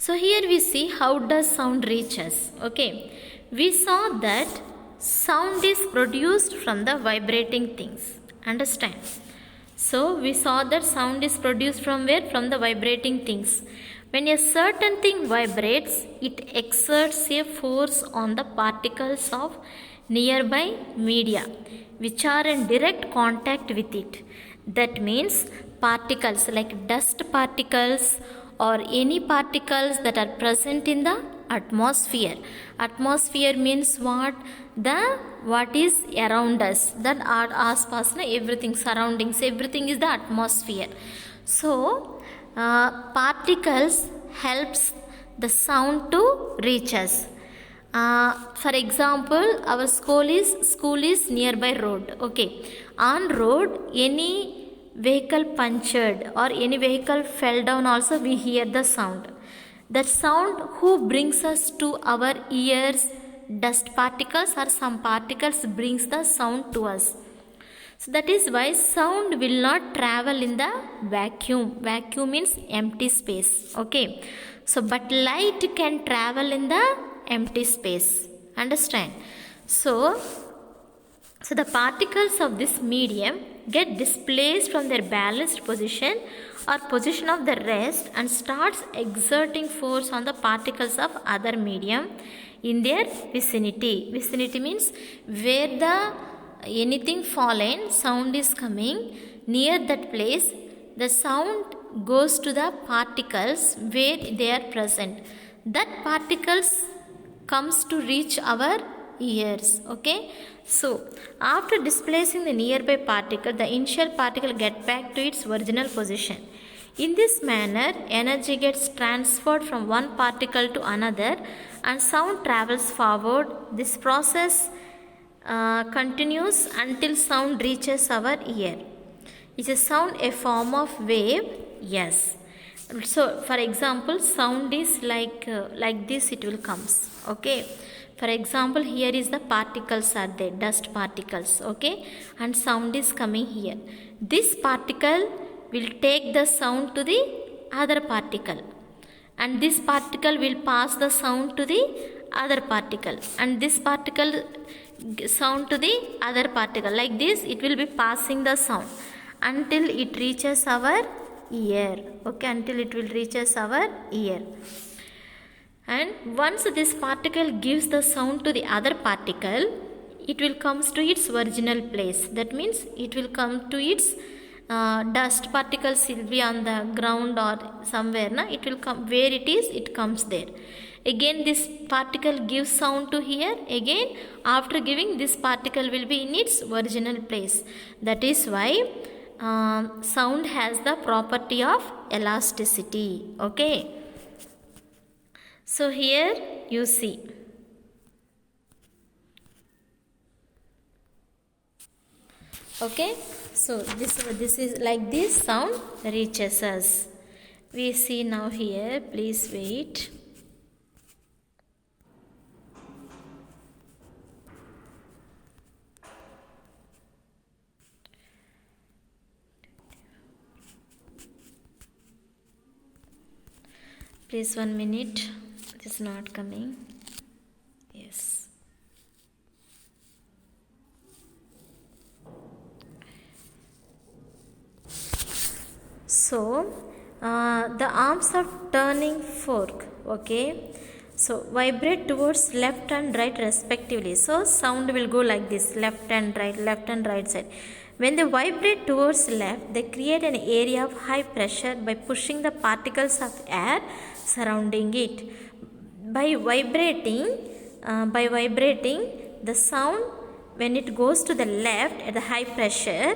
So here we see how does sound reach us. Okay, we saw that sound is produced from the vibrating things. Understand? So we saw that sound is produced from where? From the vibrating things. When a certain thing vibrates, it exerts a force on the particles of nearby media which are in direct contact with it. That means particles like dust particles or any particles that are present in the atmosphere. Atmosphere means what? What is around us, that are aspas na, everything surroundings, everything is the atmosphere. So particles helps the sound to reach us. For example, our school is nearby road. Okay, on road any vehicle punctured or any vehicle fell down also we hear the sound. That sound who brings us to our ears? Dust particles or some particles brings the sound to us. So that is why sound will not travel in the vacuum. Vacuum means empty space. Okay, so but light can travel in the empty space. Understand? So the particles of this medium get displaced from their balanced position or position of the rest and starts exerting force on the particles of other medium in their vicinity. Vicinity means where the anything fallen, sound is coming near that place, the sound goes to the particles where they are present. That particles comes to reach our ears. Okay, so after displacing the nearby particle, the initial particle get back to its original position. In this manner, energy gets transferred from one particle to another and sound travels forward. This process continues until sound reaches our ear. Is a sound a form of wave? Yes. So for example, sound is like this, it will comes. Okay, for example, here is the particles are there, dust particles. Okay, and sound is coming here. This particle will take the sound to the other particle, and this particle will pass the sound to the other particle, and this particle sound to the other particle. Like this it will be passing the sound until it reaches our ear. Okay, until it will reaches our ear. And once this particle gives the sound to the other particle, it will comes to its original place. That means it will come to its dust particles will be on the ground or somewhere. Na? It will come where it is, it comes there. Again this particle gives sound to here. Again after giving, this particle will be in its original place. That is why sound has the property of elasticity. Okay, so here you see. Okay, so this is like this sound reaches us. We see now here. Please wait. Please 1 minute. It is not coming. Yes. So the arms of turning fork. Okay, so vibrate towards left and right respectively. So sound will go like this, left and right side. When they vibrate towards left, they create an area of high pressure by pushing the particles of air surrounding it. By vibrating, the sound, when it goes to the left at the high pressure,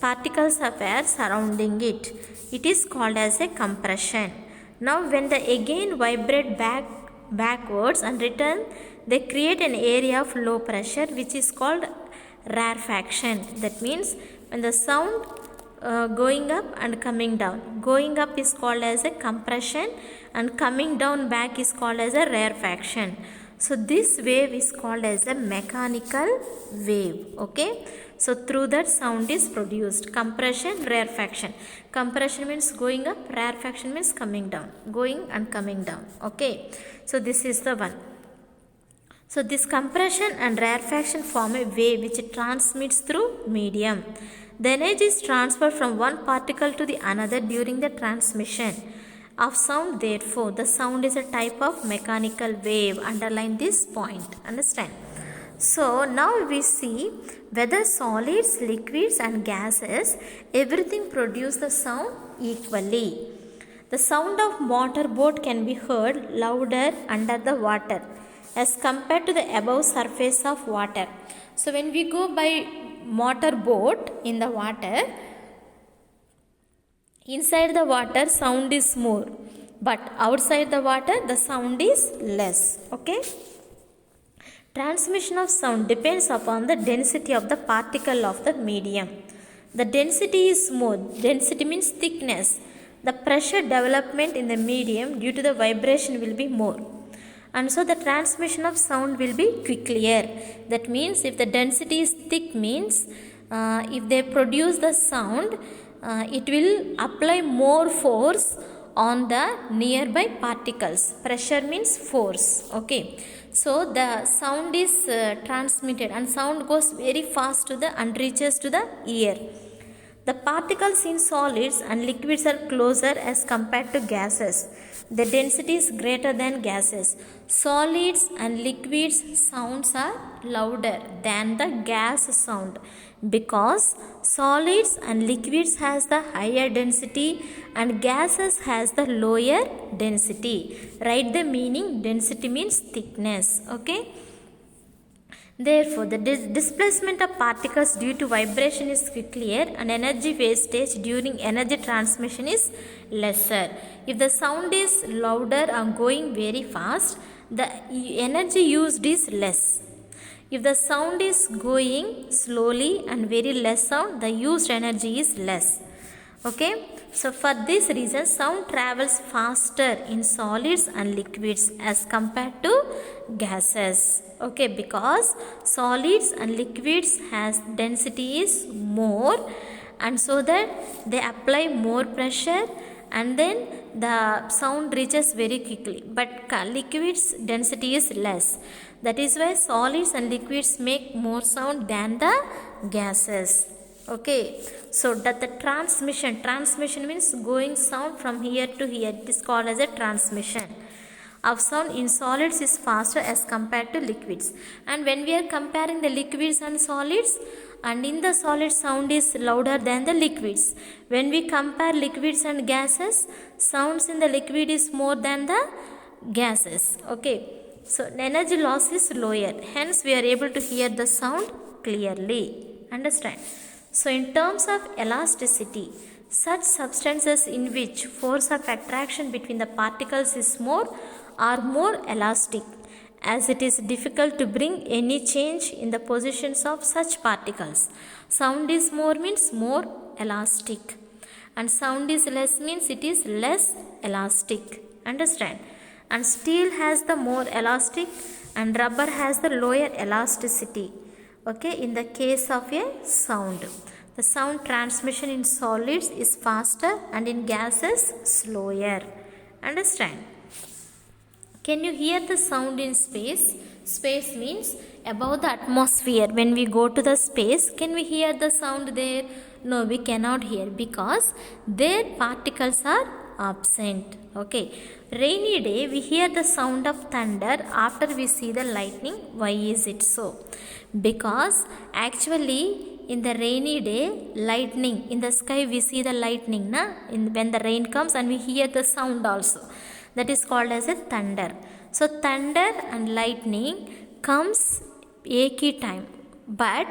particles of air surrounding it, it is called as a compression. Now when they again vibrate backwards and return, they create an area of low pressure which is called rarefaction. That means when the sound going up and coming down, going up is called as a compression and coming down back is called as a rarefaction. So this wave is called as a mechanical wave. Okay, So through that sound is produced. Compression, rarefaction. Compression means going up, rarefaction means coming down, going and coming down. Okay, so this is the one. So this compression and rarefaction form a wave which transmits through medium. The energy is transferred from one particle to the another during the transmission of sound. Therefore, the sound is a type of mechanical wave. Underline this point. Understand? So now we see whether solids, liquids and gases, everything produce the sound equally. The sound of motorboat can be heard louder under the water as compared to the above surface of water. So when we go by motorboat in the water, inside the water sound is more, but outside the water the sound is less. Okay. Transmission of sound depends upon the density of the particle of the medium. The density is more. Density means thickness. The pressure development in the medium due to the vibration will be more. And so the transmission of sound will be quicker. That means if the density is thick means if they produce the sound, it will apply more force on the nearby particles. Pressure means force. Okay. So the sound is transmitted and sound goes very fast to the and reaches to the ear. The particles in solids and liquids are closer as compared to gases. The density is greater than gases. Solids and liquids sounds are louder than the gas sound because solids and liquids has the higher density and gases has the lower density. Write the meaning. Density means thickness. Okay. Therefore, the displacement of particles due to vibration is quicker and energy wastage during energy transmission is lesser. If the sound is louder and going very fast, the energy used is less. If the sound is going slowly and very less sound, the used energy is less. Okay. So for this reason, sound travels faster in solids and liquids as compared to gases. Okay, because solids and liquids has density is more, and so that they apply more pressure and then the sound reaches very quickly. But liquids density is less. That is why solids and liquids make more sound than the gases. Okay, so that the transmission means going sound from here to here. It is called as a transmission of sound in solids is faster as compared to liquids. And when we are comparing the liquids and solids, and in the solid sound is louder than the liquids. When we compare liquids and gases, sounds in the liquid is more than the gases. Okay, so energy loss is lower. Hence we are able to hear the sound clearly. Understand? So in terms of elasticity, such substances in which force of attraction between the particles is more are more elastic, as it is difficult to bring any change in the positions of such particles. Sound is more means more elastic, and sound is less means it is less elastic. Understand? And steel has the more elastic and rubber has the lower elasticity. Okay, in the case of a sound, the sound transmission in solids is faster and in gases slower. Understand? Can you hear the sound in space? Space means above the atmosphere. When we go to the space, can we hear the sound there? No, we cannot hear because their particles are absent. Okay. Rainy day, we hear the sound of thunder after we see the lightning. Why is it so? Because actually in the rainy day, lightning, in the sky we see the lightning, when the rain comes, and we hear the sound also. That is called as a thunder. So thunder and lightning comes eki time, but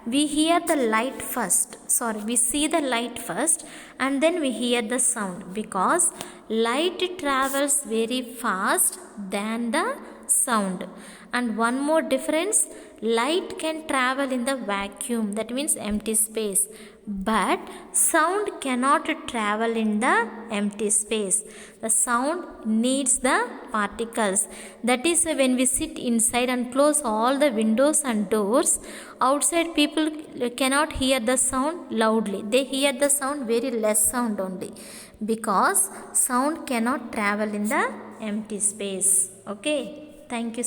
we hear the light first. We see the light first and then we hear the sound, because light travels very fast than the sound. And one more difference, light can travel in the vacuum, that means empty space, but sound cannot travel in the empty space. The sound needs the particles. That is when we sit inside and close all the windows and doors, outside people cannot hear the sound loudly. They hear the sound very less sound only, because sound cannot travel in the empty space. Okay, thank you.